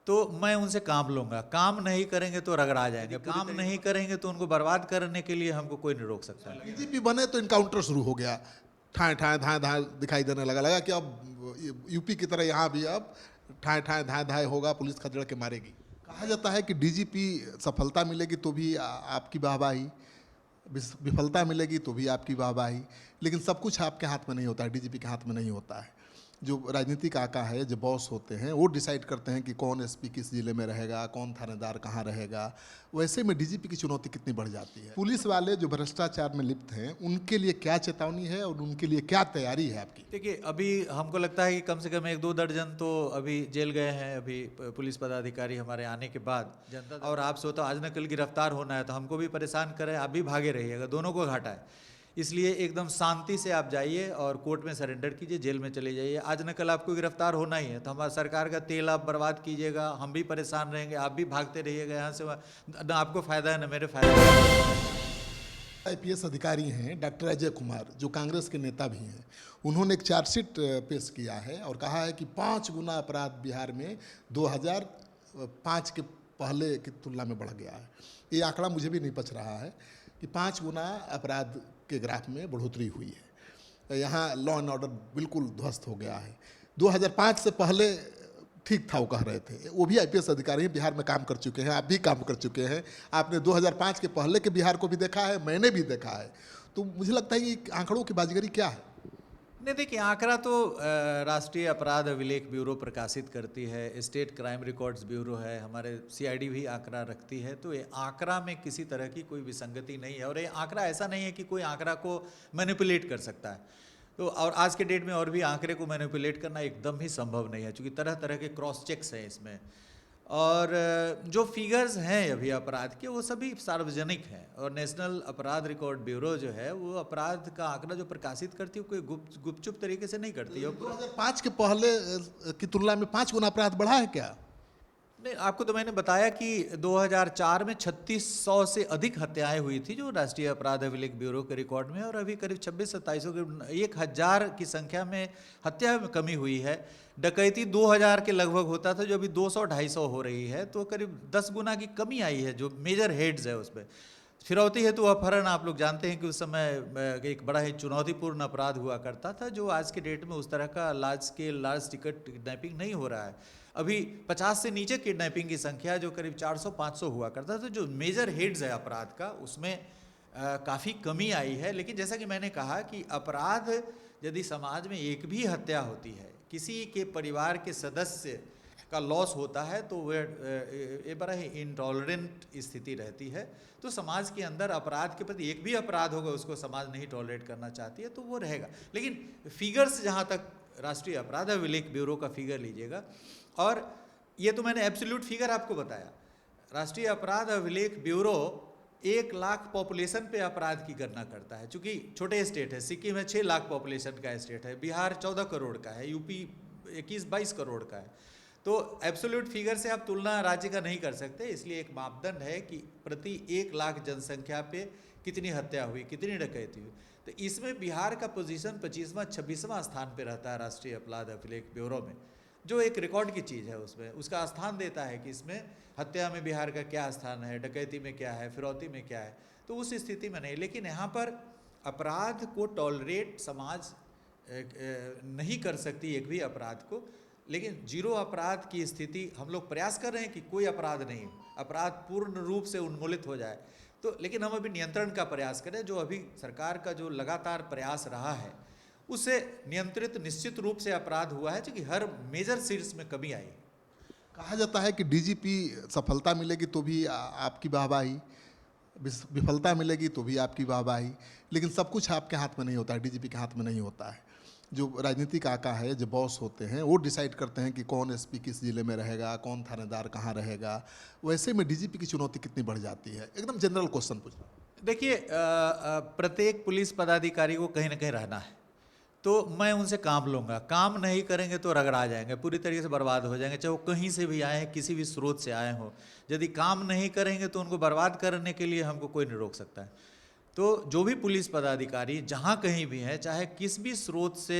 तो मैं उनसे काम लूंगा। काम नहीं करेंगे तो रगड़ा जाएंगे, काम नहीं करेंगे तो उनको बर्बाद करने के लिए हमको कोई नहीं रोक सकता। डीजीपी बने तो इनकाउंटर शुरू हो गया, ठाए ठाए धाए धाए दिखाई देने लगा, लगा कि अब यूपी की तरह यहाँ भी अब ठाए ठाए धाए धाए होगा, पुलिस खदेड़ के मारेगी। कहा जाता है कि डीजीपी सफलता मिलेगी तो भी आपकी वाहवाही, विफलता मिलेगी तो भी आपकी वाहवाही, लेकिन सब कुछ आपके हाथ में नहीं होता है, डीजीपी के हाथ में नहीं होता है। जो राजनीतिक आका है, जो बॉस होते हैं, वो डिसाइड करते हैं कि कौन एसपी किस जिले में रहेगा, कौन थानेदार कहाँ रहेगा। वैसे में डीजीपी की चुनौती कितनी बढ़ जाती है। पुलिस वाले जो भ्रष्टाचार में लिप्त हैं, उनके लिए क्या चेतावनी है और उनके लिए क्या तैयारी है आपकी? देखिए, अभी हमको लगता है कि कम से कम 1-2 दर्जन तो अभी जेल गए हैं अभी पुलिस पदाधिकारी हमारे आने के बाद। जनता और आप सोचो आज न कल गिरफ्तार होना है, तो हमको भी परेशान करें, आप भी भागे रहिएगा, दोनों को घाटा है। इसलिए एकदम शांति से आप जाइए और कोर्ट में सरेंडर कीजिए, जेल में चले जाइए। आज न कल आपको गिरफ्तार होना ही है, तो हमारा सरकार का तेल आप बर्बाद कीजिएगा, हम भी परेशान रहेंगे, आप भी भागते रहिएगा यहाँ से वहाँ, ना आपको फायदा है ना मेरे फायदा है। आईपीएस अधिकारी हैं डॉक्टर अजय कुमार, जो कांग्रेस के नेता भी हैं, उन्होंने एक चार्जशीट पेश किया है और कहा है कि 5 गुना अपराध बिहार में 2005 के पहले की तुलना में बढ़ गया है। ये आंकड़ा मुझे भी नहीं पच रहा है कि 5 गुना अपराध के ग्राफ में बढ़ोतरी हुई है। यहाँ लॉ एंड ऑर्डर बिल्कुल ध्वस्त हो गया है। 2005 से पहले ठीक था, वो कह रहे थे। वो भी आईपीएस अधिकारी बिहार में काम कर चुके हैं, आप भी काम कर चुके हैं, आपने 2005 के पहले के बिहार को भी देखा है, मैंने भी देखा है। तो मुझे लगता है कि आंकड़ों की बाजीगरी क्या है? नहीं, देखिए, आंकड़ा तो राष्ट्रीय अपराध अभिलेख ब्यूरो प्रकाशित करती है, स्टेट क्राइम रिकॉर्ड्स ब्यूरो है, हमारे सीआईडी भी आंकड़ा रखती है। तो ये आंकड़ा में किसी तरह की कोई विसंगति नहीं है, और ये आंकड़ा ऐसा नहीं है कि कोई आंकड़ा को मैनिपुलेट कर सकता है। तो और आज के डेट में और भी आंकड़े को मैनिपुलेट करना एकदम ही संभव नहीं है, क्योंकि तरह तरह के क्रॉस चेक्स हैं इसमें। और जो फिगर्स हैं अभी अपराध के, वो सभी सार्वजनिक हैं, और नेशनल अपराध रिकॉर्ड ब्यूरो जो है वो अपराध का आंकड़ा जो प्रकाशित करती है, कोई गुपचुप तरीके से नहीं करती है। 2005 के पहले की तुलना में 5 गुना अपराध बढ़ा है क्या? नहीं, आपको तो मैंने बताया कि 2004 में 3600 से अधिक हत्याएं हुई थी जो राष्ट्रीय अपराध अभिलेख ब्यूरो के रिकॉर्ड में, और अभी करीब 26-27 के 1000 की संख्या में हत्या में कमी हुई है। डकैती 2000 के लगभग होता था, जो अभी 200-250 हो रही है, तो करीब 10 गुना की कमी आई है जो मेजर हेड्स है उसमें। फिरौती हेतु अपहरण, आप लोग जानते हैं कि उस समय एक बड़ा ही चुनौतीपूर्ण अपराध हुआ करता था, जो आज के डेट में उस तरह का large scale large ticket kidnapping नहीं हो रहा है। अभी 50 से नीचे किडनैपिंग की संख्या जो करीब 400-500 हुआ करता था, तो जो मेजर हेड्स है अपराध का उसमें काफ़ी कमी आई है। लेकिन जैसा कि मैंने कहा कि अपराध, यदि समाज में एक भी हत्या होती है, किसी के परिवार के सदस्य का लॉस होता है, तो वह ये बड़ा ही इंटॉलरेंट स्थिति रहती है। तो समाज के अंदर अपराध के प्रति एक भी अपराध होगा उसको समाज नहीं टॉलरेट करना चाहती है, तो वो रहेगा। लेकिन फिगर्स, जहाँ तक राष्ट्रीय अपराध अभिलेख ब्यूरो का फिगर लीजिएगा, और ये तो मैंने एब्सोल्यूट फिगर आपको बताया। राष्ट्रीय अपराध अभिलेख ब्यूरो 1 लाख पॉपुलेशन पे अपराध की गणना करता है, चूँकि छोटे स्टेट है। सिक्किम है 6 लाख पॉपुलेशन का स्टेट है, बिहार 14 करोड़ का है, यूपी 21-22 करोड़ का है। तो एब्सोल्यूट फिगर से आप तुलना राज्य का नहीं कर सकते, इसलिए एक मापदंड है कि प्रति 1 लाख जनसंख्या पे कितनी हत्या हुई, कितनी डकैती हुई। तो इसमें बिहार का पोजीशन 25वां-26वां स्थान पे रहता है राष्ट्रीय अपराध अभिलेख ब्यूरो में, जो एक रिकॉर्ड की चीज़ है। उसमें उसका स्थान देता है कि इसमें हत्या में बिहार का क्या स्थान है, डकैती में क्या है, फिरौती में क्या है। तो उस स्थिति में नहीं, लेकिन यहाँ पर अपराध को टॉलरेट समाज नहीं कर सकती, एक भी अपराध को। लेकिन जीरो अपराध की स्थिति हम लोग प्रयास कर रहे हैं कि कोई अपराध नहीं, अपराध पूर्ण रूप से उन्मूलित हो जाए। तो लेकिन हम अभी नियंत्रण का प्रयास करें, जो अभी सरकार का जो लगातार प्रयास रहा है उससे नियंत्रित निश्चित रूप से अपराध हुआ है, क्योंकि हर मेजर सीट्स में कमी आई। कहा जाता है कि डीजीपी सफलता मिलेगी तो भी आपकी वाहवाही, विफलता मिलेगी तो भी आपकी वाहवाही, लेकिन सब कुछ आपके हाथ में नहीं होता है, डीजीपी के हाथ में नहीं होता है। जो राजनीतिक आका है, जो बॉस होते हैं, वो डिसाइड करते हैं कि कौन एसपी किस जिले में रहेगा, कौन थानेदार कहाँ रहेगा। वैसे में डीजीपी की चुनौती कितनी बढ़ जाती है? एकदम जनरल क्वेश्चन पूछ रहा हूं। देखिए, प्रत्येक पुलिस पदाधिकारी को कहीं ना कहीं रहना है, तो मैं उनसे काम लूँगा। काम नहीं करेंगे तो रगड़ा जाएंगे, पूरी तरीके से बर्बाद हो जाएंगे, चाहे वो कहीं से भी आए हैं, किसी भी स्रोत से आए हों। यदि काम नहीं करेंगे तो उनको बर्बाद करने के लिए हमको कोई नहीं रोक सकता है। तो जो भी पुलिस पदाधिकारी जहाँ कहीं भी हैं, चाहे किस भी स्रोत से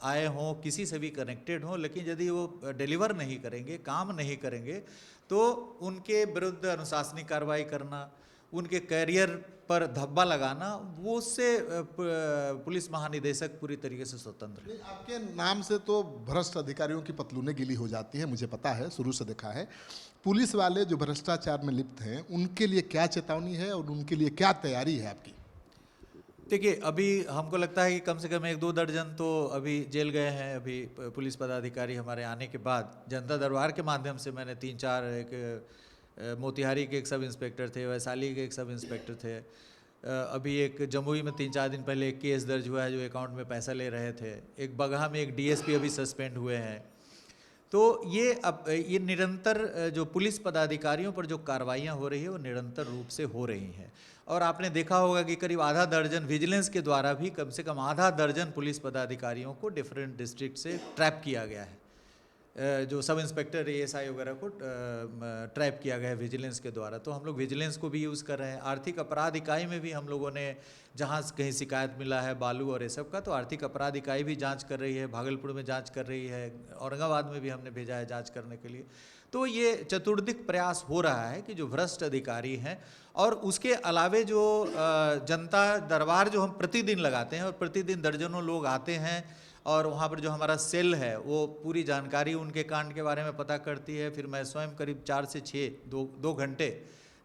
आए हों, किसी से भी कनेक्टेड हों, लेकिन यदि वो डिलीवर नहीं करेंगे, काम नहीं करेंगे, तो उनके विरुद्ध अनुशासनिक कार्रवाई करना, उनके कैरियर पर धब्बा लगाना, वो उससे पुलिस महानिदेशक पूरी तरीके से स्वतंत्र है। नहीं, आपके नाम से तो भ्रष्ट अधिकारियों की पतलूनें गीली हो जाती है, मुझे पता है, शुरू से देखा है। पुलिस वाले जो भ्रष्टाचार में लिप्त हैं, उनके लिए क्या चेतावनी है और उनके लिए क्या तैयारी है आपकी? देखिए, अभी हमको लगता है कि कम से कम 1-2 दर्जन तो अभी जेल गए हैं। अभी पुलिस पदाधिकारी हमारे आने के बाद जनता दरबार के माध्यम से मैंने 3-4 एक मोतिहारी के एक सब इंस्पेक्टर थे, वैशाली के एक सब इंस्पेक्टर थे, अभी एक जमुई में 3-4 दिन पहले एक केस दर्ज हुआ है जो अकाउंट में पैसा ले रहे थे, एक बगहा में एक डीएसपी अभी सस्पेंड हुए हैं। तो ये निरंतर जो पुलिस पदाधिकारियों पर जो कार्रवाइयाँ हो रही है वो निरंतर रूप से हो रही हैं। और आपने देखा होगा कि करीब आधा दर्जन विजिलेंस के द्वारा भी कम से कम आधा दर्जन पुलिस पदाधिकारियों को डिफरेंट डिस्ट्रिक्ट से ट्रैप किया गया है। जो सब इंस्पेक्टर एएसआई वगैरह को ट्रैप किया गया है विजिलेंस के द्वारा। तो हम लोग विजिलेंस को भी यूज़ कर रहे हैं। आर्थिक अपराध इकाई में भी हम लोगों ने जहाँ कहीं शिकायत मिला है बालू और ये सब का, तो आर्थिक अपराध इकाई भी जांच कर रही है, भागलपुर में जांच कर रही है, औरंगाबाद में भी हमने भेजा है जांच करने के लिए। तो ये चतुर्दिक प्रयास हो रहा है कि जो भ्रष्ट अधिकारी हैं, और उसके अलावे जो जनता दरबार जो हम प्रतिदिन लगाते हैं और प्रतिदिन दर्जनों लोग आते हैं, और वहाँ पर जो हमारा सेल है वो पूरी जानकारी उनके कांड के बारे में पता करती है। फिर मैं स्वयं करीब 4 से 6 दो घंटे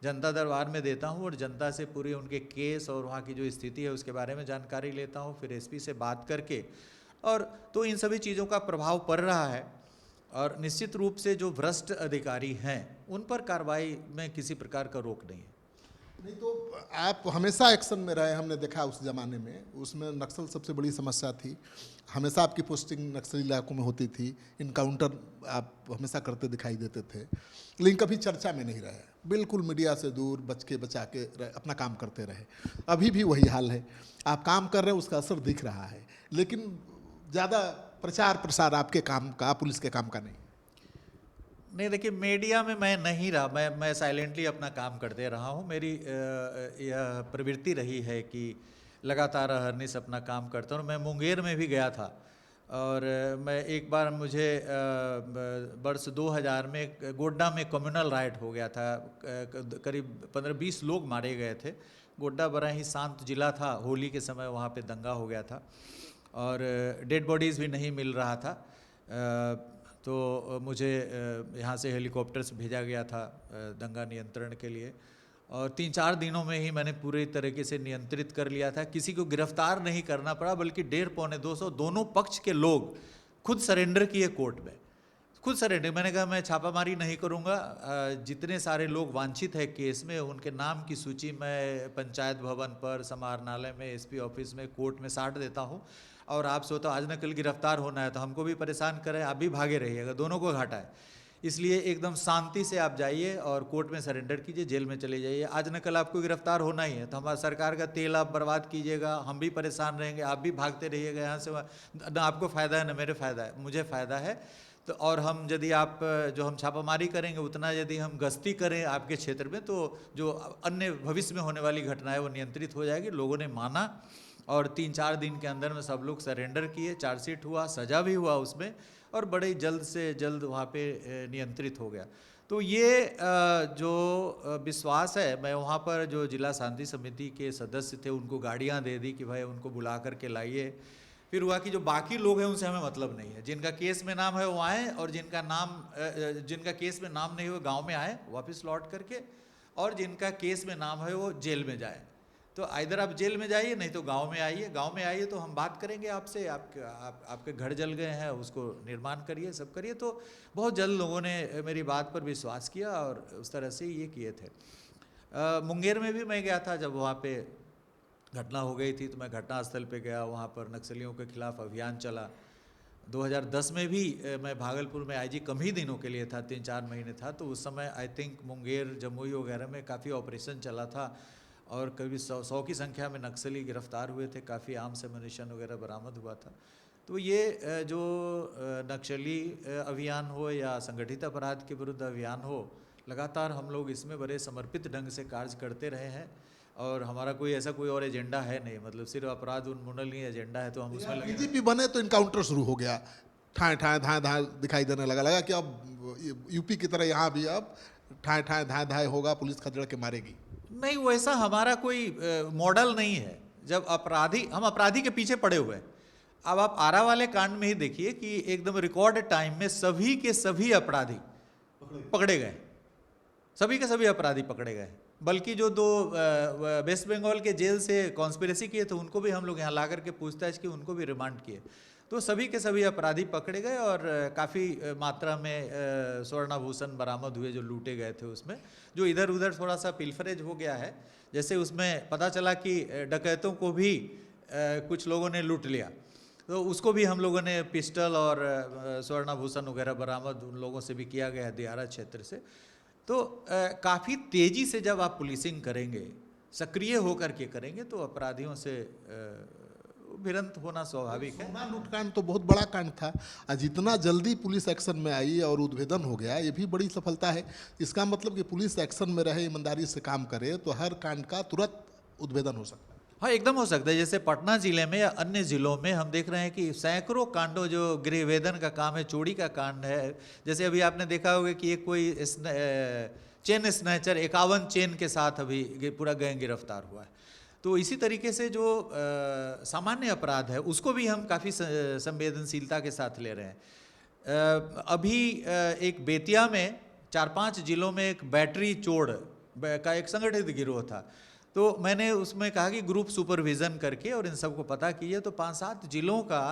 जनता दरबार में देता हूँ और जनता से पूरी उनके केस और वहाँ की जो स्थिति है उसके बारे में जानकारी लेता हूँ। फिर एसपी से बात करके, और तो इन सभी चीज़ों का प्रभाव पड़ रहा है। और निश्चित रूप से जो भ्रष्ट अधिकारी हैं उन पर कार्रवाई में किसी प्रकार का रोक नहीं है। नहीं तो आप हमेशा एक्शन में रहे, हमने देखा उस ज़माने में, उसमें नक्सल सबसे बड़ी समस्या थी। हमेशा आपकी पोस्टिंग नक्सली इलाकों में होती थी, इनकाउंटर आप हमेशा करते दिखाई देते थे, लेकिन कभी चर्चा में नहीं रहे, बिल्कुल मीडिया से दूर बचा के अपना काम करते रहे। अभी भी वही हाल है, आप काम कर रहे हैं, उसका असर दिख रहा है, लेकिन ज़्यादा प्रचार प्रसार आपके काम का, पुलिस के काम का नहीं। नहीं, देखिए, मीडिया में मैं नहीं रहा, मैं साइलेंटली अपना काम करते रहा हूँ। मेरी यह प्रवृत्ति रही है कि लगातार अहरनिश अपना काम करता हूँ। मैं मुंगेर में भी गया था, और मैं एक बार मुझे वर्ष 2000 में गोड्डा में कम्युनल राइट हो गया था, करीब 15-20 लोग मारे गए थे। गोड्डा बड़ा ही शांत जिला था, होली के समय वहाँ पे दंगा हो गया था और डेड बॉडीज़ भी नहीं मिल रहा था। तो मुझे यहाँ से हेलीकॉप्टर से भेजा गया था दंगा नियंत्रण के लिए, और 3-4 दिनों में ही मैंने पूरे तरीके से नियंत्रित कर लिया था। किसी को गिरफ्तार नहीं करना पड़ा, बल्कि 150-200 दोनों पक्ष के लोग खुद सरेंडर किए कोर्ट में, खुद सरेंडर। मैंने कहा मैं छापामारी नहीं करूँगा, जितने सारे लोग वांछित है केस में उनके नाम की सूची मैं पंचायत भवन पर, समाहरणालय में, एसपी ऑफिस में, कोर्ट में साट देता हूँ, और आप सोचो आज न कल गिरफ्तार होना है तो हमको भी परेशान करें, आप भी भागे रहिएगा, दोनों को घाटा है। इसलिए एकदम शांति से आप जाइए और कोर्ट में सरेंडर कीजिए, जेल में चले जाइए। आज न कल आपको गिरफ्तार होना ही है, तो हमारा सरकार का तेल आप बर्बाद कीजिएगा, हम भी परेशान रहेंगे, आप भी भागते रहिएगा यहाँ से वहाँ। ना आपको फ़ायदा है ना मेरे फ़ायदा है, मुझे फ़ायदा है। तो और हम यदि आप जो हम छापामारी करेंगे उतना यदि हम गश्ती करें आपके क्षेत्र में, तो जो अन्य भविष्य में होने वाली घटनाएं वो नियंत्रित हो जाएगी। लोगों ने माना और 3-4 दिन के अंदर में सब लोग सरेंडर किए, चार्जशीट हुआ, सजा भी हुआ उसमें, और बड़े जल्द से जल्द वहाँ पे नियंत्रित हो गया। तो ये जो विश्वास है, मैं वहाँ पर जो जिला शांति समिति के सदस्य थे उनको गाड़ियाँ दे दी कि भाई उनको बुला करके लाइए। फिर हुआ कि जो बाकी लोग हैं उनसे हमें मतलब नहीं है, जिनका केस में नाम है वो आए, और जिनका केस में नाम नहीं हुआ गांव में आए वापस लौट करके, और जिनका केस में नाम है वो जेल में जाए। तो आइधर आप जेल में जाइए, नहीं तो गांव में आइए। गांव में आइए तो हम बात करेंगे आपसे, आपके घर जल गए हैं उसको निर्माण करिए, सब करिए। तो बहुत जल्द लोगों ने मेरी बात पर विश्वास किया और उस तरह से ये किए थे। मुंगेर में भी मैं गया था, जब वहाँ पे घटना हो गई थी तो मैं घटनास्थल पे गया, वहाँ पर नक्सलियों के खिलाफ अभियान चला। 2010 में भी मैं भागलपुर में आईजी कम ही दिनों के लिए था, 3-4 महीने था, तो उस समय आई थिंक मुंगेर, जमुई वगैरह में काफ़ी ऑपरेशन चला था और करीब 100 की संख्या में नक्सली गिरफ्तार हुए थे, काफ़ी आर्म्स एमुनिशन वगैरह बरामद हुआ था। तो ये जो नक्सली अभियान हो या संगठित अपराध के विरुद्ध अभियान हो, लगातार हम लोग इसमें बड़े समर्पित ढंग से कार्य करते रहे हैं। और हमारा कोई ऐसा कोई और एजेंडा है नहीं, मतलब सिर्फ अपराध उन्मूलन ही एजेंडा है, तो हम उसमें लगे। डीजीपी बने तो इनकाउंटर शुरू हो गया, ठाए ठाए धाए धाए दिखाई देने लगा कि अब यूपी की तरह यहाँ भी अब ठाए ठाए धाए धाए होगा, पुलिस खदेड़ के मारेगी। नहीं, वैसा हमारा कोई मॉडल नहीं है। जब हम अपराधी के पीछे पड़े हुए हैं। अब आप आरा वाले कांड में ही देखिए कि एकदम रिकॉर्ड टाइम में सभी के सभी अपराधी पकड़े गए, सभी के सभी अपराधी पकड़े गए। बल्कि जो 2 वेस्ट बंगाल के जेल से कॉन्स्पिरेसी किए थे उनको भी हम लोग यहाँ ला करके पूछताछ की, उनको भी रिमांड किए। तो सभी के सभी अपराधी पकड़े गए और काफ़ी मात्रा में स्वर्णाभूषण बरामद हुए जो लूटे गए थे उसमें। जो इधर उधर थोड़ा सा पिलफरेज हो गया है, जैसे उसमें पता चला कि डकैतों को भी कुछ लोगों ने लूट लिया, तो उसको भी हम लोगों ने पिस्टल और स्वर्णाभूषण वगैरह बरामद उन लोगों से भी किया गया है दियारा क्षेत्र से। तो काफ़ी तेज़ी से जब आप पुलिसिंग करेंगे, सक्रिय होकर के करेंगे, तो अपराधियों से भिड़ंत होना स्वाभाविक है। सोना लूटकांड तो बहुत बड़ा कांड था, आज इतना जल्दी पुलिस एक्शन में आई और उद्भेदन हो गया, ये भी बड़ी सफलता है। इसका मतलब कि पुलिस एक्शन में रहे, ईमानदारी से काम करे, तो हर कांड का तुरंत उद्भेदन हो सकता है। हाँ, एकदम हो सकता है। जैसे पटना जिले में या अन्य जिलों में हम देख रहे हैं कि सैकड़ों कांडों, जो गृहवेदन का काम है, चोरी का कांड है। जैसे अभी आपने देखा होगा कि एक कोई चेन स्नैचर 51 चेन के साथ अभी पूरा गैंग गिरफ्तार हुआ है। तो इसी तरीके से जो सामान्य अपराध है उसको भी हम काफ़ी संवेदनशीलता के साथ ले रहे हैं। अभी एक बेतिया में 4-5 जिलों में एक बैटरी चोर का एक संगठित गिरोह था। तो मैंने उसमें कहा कि ग्रुप सुपरविज़न करके और इन सबको पता किए, तो 5-7 जिलों का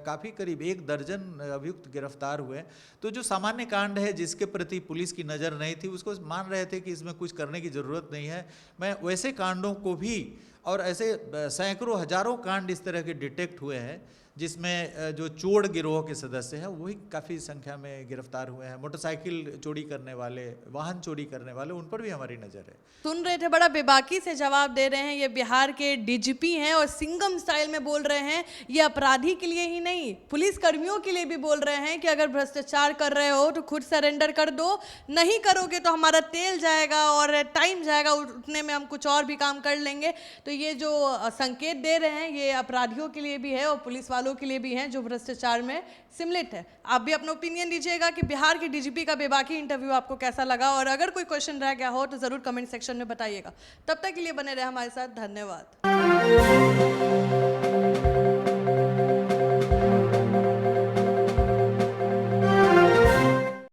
काफ़ी करीब 1 दर्जन अभियुक्त गिरफ्तार हुए। तो जो सामान्य कांड है जिसके प्रति पुलिस की नज़र नहीं थी, उसको मान रहे थे कि इसमें कुछ करने की ज़रूरत नहीं है, मैं वैसे कांडों को भी, और ऐसे सैकड़ों हजारों कांड इस तरह के डिटेक्ट हुए हैं जिसमें जो चोर गिरोह के सदस्य हैं वही काफ़ी संख्या में गिरफ्तार हुए हैं। मोटरसाइकिल चोरी करने वाले, वाहन चोरी करने वाले, उन पर भी हमारी नज़र है। सुन रहे थे, बड़ा बेबाकी से जवाब दे रहे हैं। ये बिहार के डीजीपी हैं और सिंघम स्टाइल में बोल रहे हैं। ये अपराधी के लिए ही नहीं, पुलिस कर्मियों के लिए भी बोल रहे हैं कि अगर भ्रष्टाचार कर रहे हो तो खुद सरेंडर कर दो, नहीं करोगे तो हमारा तेल जाएगा और टाइम जाएगा, उठने में हम कुछ और भी काम कर लेंगे। तो ये जो संकेत दे रहे हैं ये अपराधियों के लिए भी है और पुलिस वालों के लिए भी हैं जो भ्रष्टाचार में सम्मिलित है। आप भी अपना ओपिनियन दीजिएगा कि बिहार के डीजीपी का बेबाकी इंटरव्यू आपको कैसा लगा, और अगर कोई क्वेश्चन रह गया हो तो ज़रूर कमेंट सेक्शन में बताइएगा। तब तक के लिए बने रहे हमारे साथ। धन्यवाद।